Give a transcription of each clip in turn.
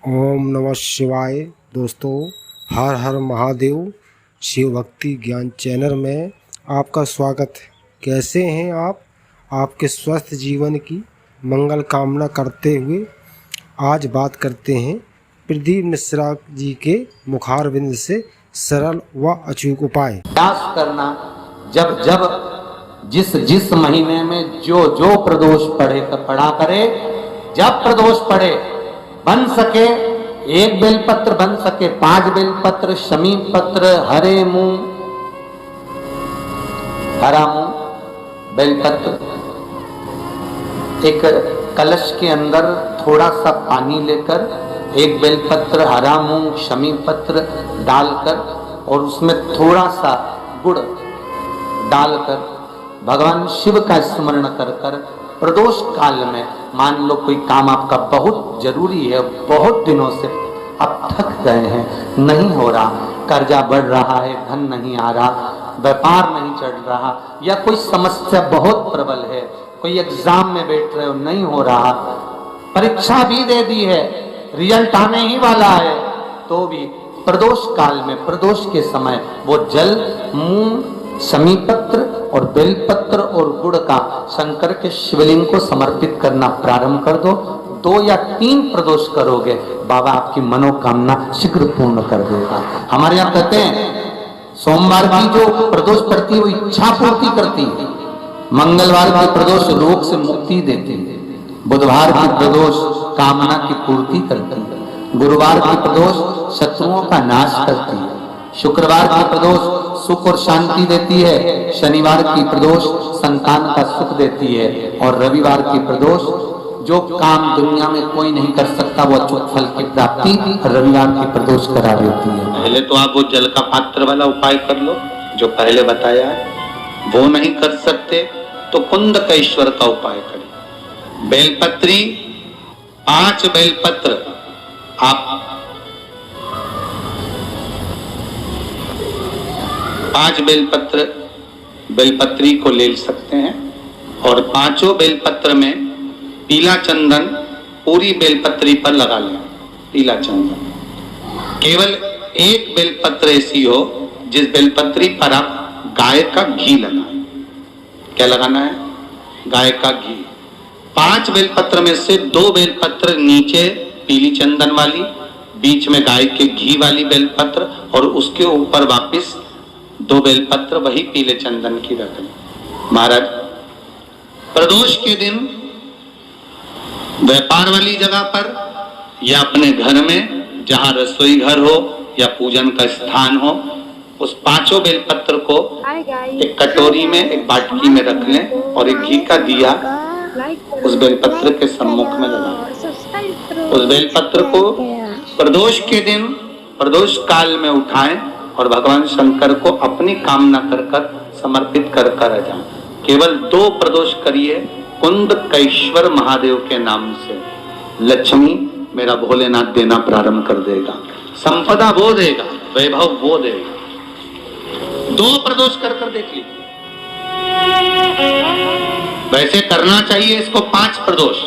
ओम नमः शिवाय। दोस्तों, हर हर महादेव शिव भक्ति ज्ञान चैनल में आपका स्वागत है। कैसे हैं आप? आपके स्वस्थ जीवन की मंगल कामना करते हुए आज बात करते हैं प्रदीप मिश्रा जी के मुखारबिंद से सरल व अचूक उपाय। प्रयास करना, जब जब जिस महीने में जो प्रदोष पढ़ा करे, जब प्रदोष पढ़े, बन सके 1 बेलपत्र, बन सके 5 बेलपत्र, शमी पत्र, हरे मूंग, हरा मूंग, बेलपत्र, एक कलश के अंदर थोड़ा सा पानी लेकर 1 बेलपत्र, हरा मूंग, शमी पत्र डालकर और उसमें थोड़ा सा गुड़ डालकर भगवान शिव का स्मरण कर कर प्रदोष काल में, मान लो कोई काम आपका बहुत जरूरी है, बहुत दिनों से आप थक गए हैं, नहीं हो रहा, कर्जा बढ़ रहा है, धन नहीं आ रहा, व्यापार नहीं चढ़ रहा, या कोई समस्या बहुत प्रबल है, कोई एग्जाम में बैठ रहे हो, नहीं हो रहा, परीक्षा भी दे दी है, रिजल्ट आने ही वाला है, तो भी प्रदोष काल में, प्रदोष के समय वो जल, मूंग, शमी पत्र और बेलपत्र और गुड़ का शंकर के शिवलिंग को समर्पित करना प्रारंभ कर दो। 2 या 3 प्रदोष करोगे, बाबा आपकी मनोकामना शीघ्र पूर्ण कर देगा। हमारे यहाँ कहते हैं सोमवार की जो प्रदोष पड़ती है वो इच्छा पूर्ति करती है, मंगलवार की प्रदोष रोग से मुक्ति देती है, बुधवार की प्रदोष कामना की पूर्ति करती है, गुरुवार की प्रदोष शत्रुओं का नाश करती है, शुक्रवार की प्रदोष सुख और शांति देती है, शनिवार की प्रदोष संतान का सुख देती है, और रविवार की प्रदोष जो काम दुनिया में कोई नहीं कर सकता वो अचूक फल की प्राप्ति रविवार की प्रदोष करा देती है। पहले तो आप वो जल का पात्र वाला उपाय कर लो जो पहले बताया है, वो नहीं कर सकते तो कुंदकेश्वर का उपाय करें। बेलपत्री 5 बेलपत्र आप 5 बेलपत्री को ले सकते हैं और 5 बेलपत्र में पीला चंदन पूरी बेलपत्री पर लगा लें। पीला चंदन केवल 1 बेलपत्र ऐसी हो जिस बेलपत्री पर आप गाय का घी लगाएं। क्या लगाना है? गाय का घी। 5 बेलपत्र में से 2 बेलपत्र नीचे पीली चंदन वाली, बीच में गाय के घी वाली बेलपत्र, और उसके ऊपर वापिस 2 बेलपत्र वही पीले चंदन की रख लें। महाराज, प्रदोष के दिन व्यापार वाली जगह पर या अपने घर में जहां रसोई घर हो या पूजन का स्थान हो, उस 5 बेलपत्र को एक कटोरी में, एक बाटकी में रख लें और एक घी का दिया उस बेलपत्र के सम्मुख में लगाएं। उस बेलपत्र को प्रदोष के दिन, प्रदोष काल में उठाएं और भगवान शंकर को अपनी कामना कर कर समर्पित कर कर जाएं। केवल 2 प्रदोष करिए कुंदकेश्वर महादेव के नाम से। लक्ष्मी मेरा भोलेनाथ देना प्रारंभ कर देगा, संपदा वो देगा, वैभव वो देगा। 2 प्रदोष कर कर देख लीजिए। वैसे करना चाहिए इसको 5 प्रदोष।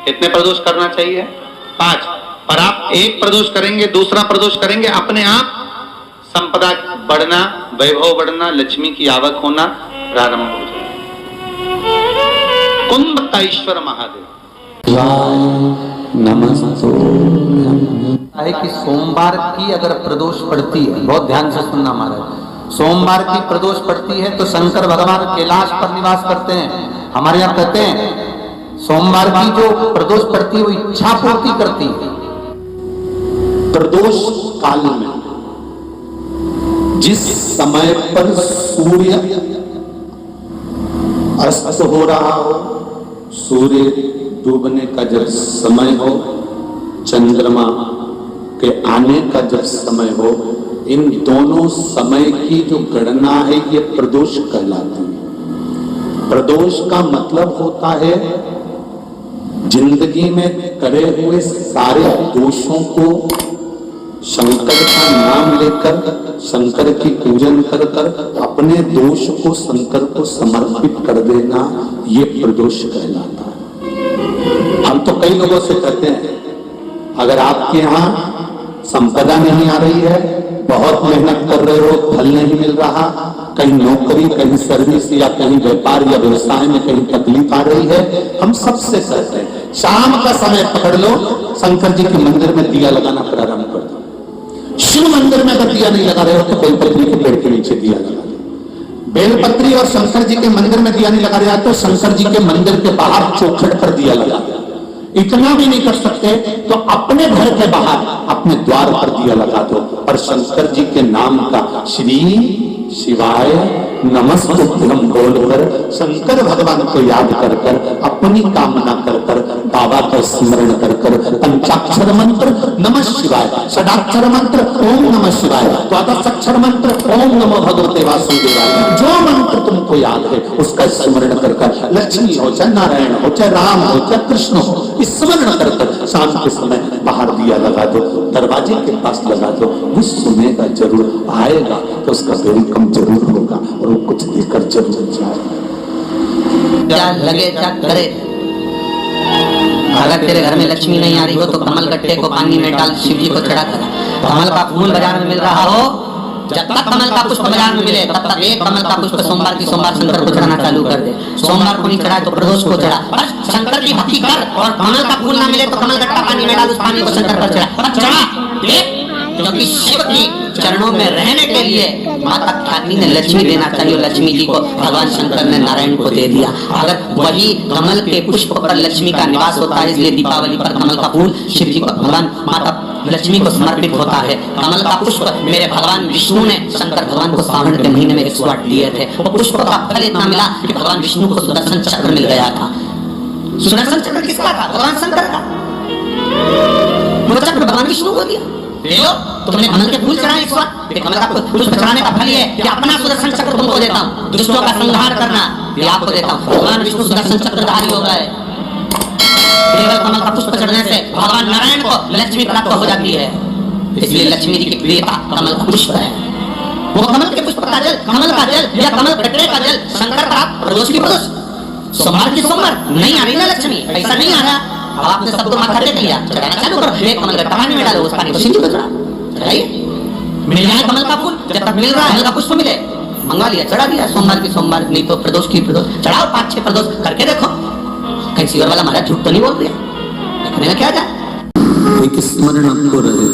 कितने प्रदोष करना चाहिए? 5। पर आप 1 प्रदोष करेंगे, दूसरा प्रदोष करेंगे, अपने आप संपदा बढ़ना, वैभव बढ़ना, लक्ष्मी की आवक होना प्रारंभ हो जाए। कुंदकेश्वर महादेव है कि सोमवार की अगर प्रदोष पड़ती है, बहुत ध्यान से सुनना महाराज, सोमवार की प्रदोष पड़ती है तो शंकर भगवान कैलाश पर निवास करते हैं। हमारे यहाँ कहते हैं सोमवार की जो प्रदोष पड़ती है वो इच्छा पूर्ति करती है। प्रदोष काल में जिस समय पर सूर्य अस्त हो रहा हो, सूर्य डूबने का जब समय हो, चंद्रमा के आने का जब समय हो, इन दोनों समय की जो गणना है ये प्रदोष कहलाती है। प्रदोष का मतलब होता है जिंदगी में करे हुए सारे दोषों को शंकर का नाम लेकर, शंकर की पूजन कर कर अपने दोष को शंकर को समर्पित कर देना, ये प्रदोष कहलाता है। हम तो कई लोगों से कहते हैं अगर आपके यहाँ संपदा नहीं आ रही है, बहुत मेहनत कर रहे हो, फल नहीं मिल रहा, कहीं नौकरी, कहीं सर्विस या कहीं व्यापार या व्यवसाय में कहीं तकलीफ आ रही है, हम सबसे कहते हैं शाम का समय पकड़ लो, शंकर जी के मंदिर में दिया लगाना प्रारंभ कर दो। शिव मंदिर में अगर दिया नहीं लगा रहे हो तो बेलपत्री के पेड़ के नीचे दिया लगा दो। बेलपत्री और शंकर जी के मंदिर में दिया नहीं लगा रहा तो शंकर जी के मंदिर के बाहर चौखट पर दिया लगा दो। इतना भी नहीं कर सकते तो अपने घर के बाहर अपने द्वार पर दिया लगा दो और शंकर जी के नाम का श्री शिवाय नमस्तुभ्यम बोलकर शंकर भगवान को याद कर कर अपनी कामना कर कर बाबा का स्मरण कर कर पंचाक्षर मंत्र नमः शिवाय, षडाक्षर मंत्र ओम नमः शिवाय, द्वादशाक्षर मंत्र ओम नमो भगवते वासुदेवाय, जो मंत्र तुमको याद है उसका स्मरण कर कर लक्ष्मी हो चाहे नारायण हो चाहे राम हो चाहे कृष्ण हो स्मरण कर कर शाम के समय बाहर दिया लगा दो, दरवाजे के पास लगा दो। वो सुनेगा जरूर, आएगा तो उसका वेलकम जरूर होगा और वो कुछ देकर जरूर जाएगा। क्या लगे क्या करे, अगर तेरे घर में लक्ष्मी नहीं आ रही हो तो कमल गट्टे को पानी में डाल शिव जी को चढ़ा कर। कमल का फूल बाजार में मिल रहा हो, जब तक कमल का पुष्प बाजार में मिले तब तक एक कमल का पुष्प सोमवार की सोमवार शंकर को चढ़ाना चालू कर दे। सोमवार को नहीं चढ़ाए तो प्रदोष को चढ़ा, बस शंकर की भक्ति कर। और कमल का फूल ना मिले तो कमल गट्टा पानी में डाल, उस पानी को शंकर पर चढ़ा, पर चढ़ा। क्योंकि शिव की चरणों में रहने के लिए माता ख्याति ने लक्ष्मी देना चाहिए, लक्ष्मी जी को भगवान शंकर ने नारायण को दे दिया। अगर वही कमल के पुष्प पर लक्ष्मी का निवास होता है, इसलिए दीपावली पर कमल का फूल शिव जी को भगवान माता लक्ष्मी को समर्पित होता है। कमल का पुष्प मेरे भगवान विष्णु ने शंकर भगवान को सावन के महीने में 108 दिए थे। वो पुष्प का फल इतना मिला कि भगवान विष्णु को सुदर्शन चक्र मिल गया था। सुदर्शन चक्र किसका था? भगवान शंकर का। वो चक्र भगवान विष्णु को दिया। देखो तुमने कमल के फूल चढ़ाए इस बार, कमल का पुष्प चढ़ाने का फल ये कि अपना सुदर्शन चक्र तुमको देता हूँ, दुष्टों का संहार करना ये आपको देता हूँ। भगवान विष्णु सुदर्शन चक्रधारी हो गए। केवल कमल का पुष्प चढ़ने से भगवान नारायण को लक्ष्मी प्राप्त हो जाती है, इसलिए लक्ष्मी जी की प्रियता कमल का पुष्प है। वो कमल के पुष्प का जल, कमल का जल या कमल गट्टे का जल शंकर का प्रदोष की प्रदोष, सोमवार की सोमवार नहीं आ रही ना लक्ष्मी, ऐसा नहीं आ रहा। अब आपने सबको माथा टेक लिया, चढ़ाना चालू करो। एक कमल गट्टा पानी में डालो, उस पानी को शिव जी को चढ़ाइए। मिल जाए कमल का फूल, जब तक मिल रहा है कमल का पुष्प मिले मंगवा लिया, चढ़ा दिया। सोमवार की सोमवार, नहीं तो प्रदोष की प्रदोष चढ़ाओ, 5-6 प्रदोष करके देखो। कहीं सीवर वाला महाराज झूठ तो नहीं बोल दिया, देखने में क्या जाए। एक स्मरण आपको रहे,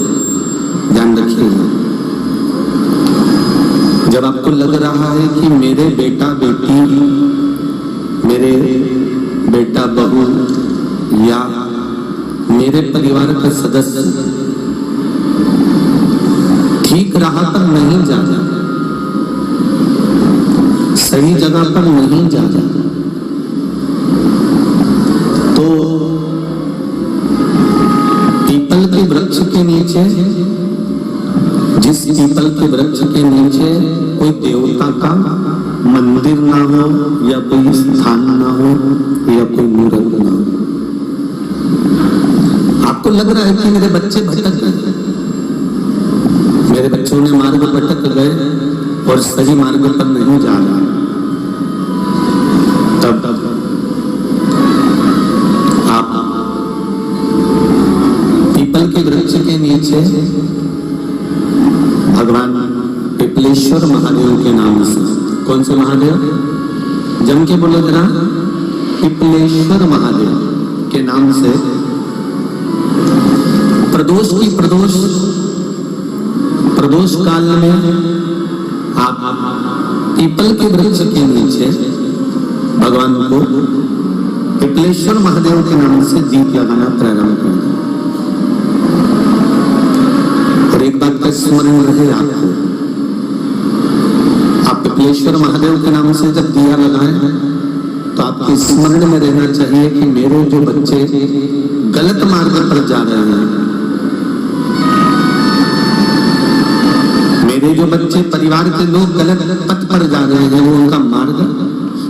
ध्यान रखिएगा। जब आपको लग रहा है कि मेरे बेटा बेटी, मेरे बेटा बहू या मेरे परिवार के सदस्य ठीक राह पर नहीं जा रहा, सही जगह पर नहीं जा रहा, तो पीपल के वृक्ष के नीचे, जिस पीपल के वृक्ष के नीचे कोई देवता का मंदिर ना हो या कोई स्थान ना हो या कोई मूर्त ना हो, आपको लग रहा है कि मेरे बच्चे भटक गए, मेरे बच्चों ने मार्ग भटक गए और सही मार्ग पर नहीं जा रहा, तब आप पीपल के वृक्ष के नीचे भगवान पिपलेश्वर महादेव के नाम से, कौन से महादेव? जम के बोलो जरा, पिपलेश्वर महादेव के नाम से प्रदोष की प्रदोष काल में आप पीपल के वृक्ष के नीचे भगवान को पिपलेश्वर महादेव के नाम से दीप लगाना प्रारंभ कर दो। और एक बात का स्मरण रहे आपको, आप पिपलेश्वर महादेव के नाम से जब दिया लगाएं तो आपके स्मरण में रहना चाहिए कि मेरे जो बच्चे गलत मार्ग पर जा रहे हैं, मेरे जो बच्चे परिवार के लोग गलत पथ पर जा रहे हैं, वो उनका मार्ग,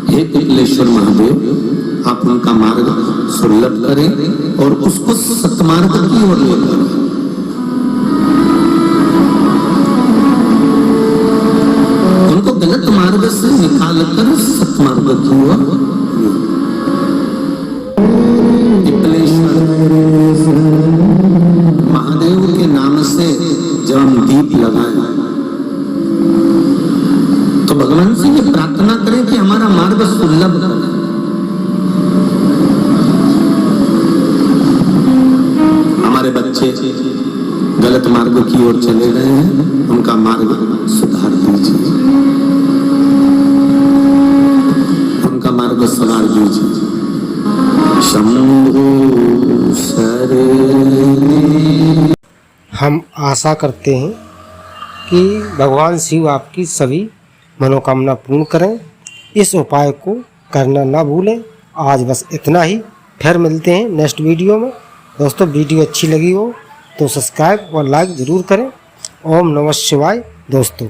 हे पिपलेश्वर महादेव आप उनका मार्ग सुलभ करें और उसको सतमार्ग की ओर ले जाएं। उनको गलत मार्ग से निकाल कर सतमार्ग की ओर। पिपलेश्वर गलत मार्ग की ओर चले गए हैं, उनका मार्ग सुधार दीजिए, उनका मार्ग संवार दीजिए। शंभो शरणे। हम आशा करते हैं कि भगवान शिव आपकी सभी मनोकामना पूर्ण करें। इस उपाय को करना ना भूलें। आज बस इतना ही, फिर मिलते हैं नेक्स्ट वीडियो में। दोस्तों वीडियो अच्छी लगी हो तो सब्सक्राइब और लाइक ज़रूर करें। ओम नमः शिवाय दोस्तों।